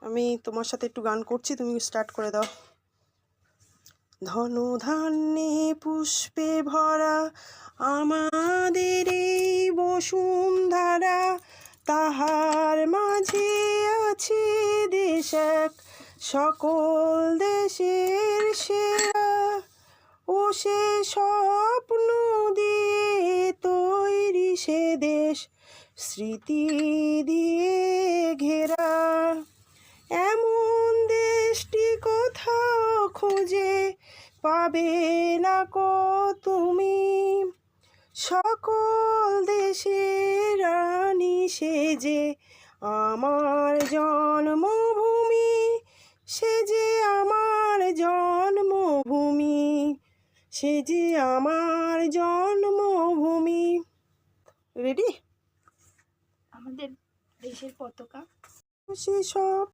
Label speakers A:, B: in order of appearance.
A: আমি তোমার সাথে একটু গান করছি, তুমি স্টার্ট করে দাও। ধন ধান্যে পুষ্পে ভরা আমাদের এই বসুন্ধরা, তাহার মাঝে আছে দেশ এক সকল দেশের সেরা। ও সে স্বপ্ন দিয়ে তৈরি সে দেশ, স্মৃতি দিয়ে ঘেরা। এমন দেশটি কোথাও খুঁজে পাবে না কো তুমি, সকল দেশের রানী সে যে আমার জন্মভূমি, সে যে আমার জন্মভূমি, সে যে আমার জন্মভূমি। রেডি?
B: আমাদের দেশের পতাকা
A: সে সব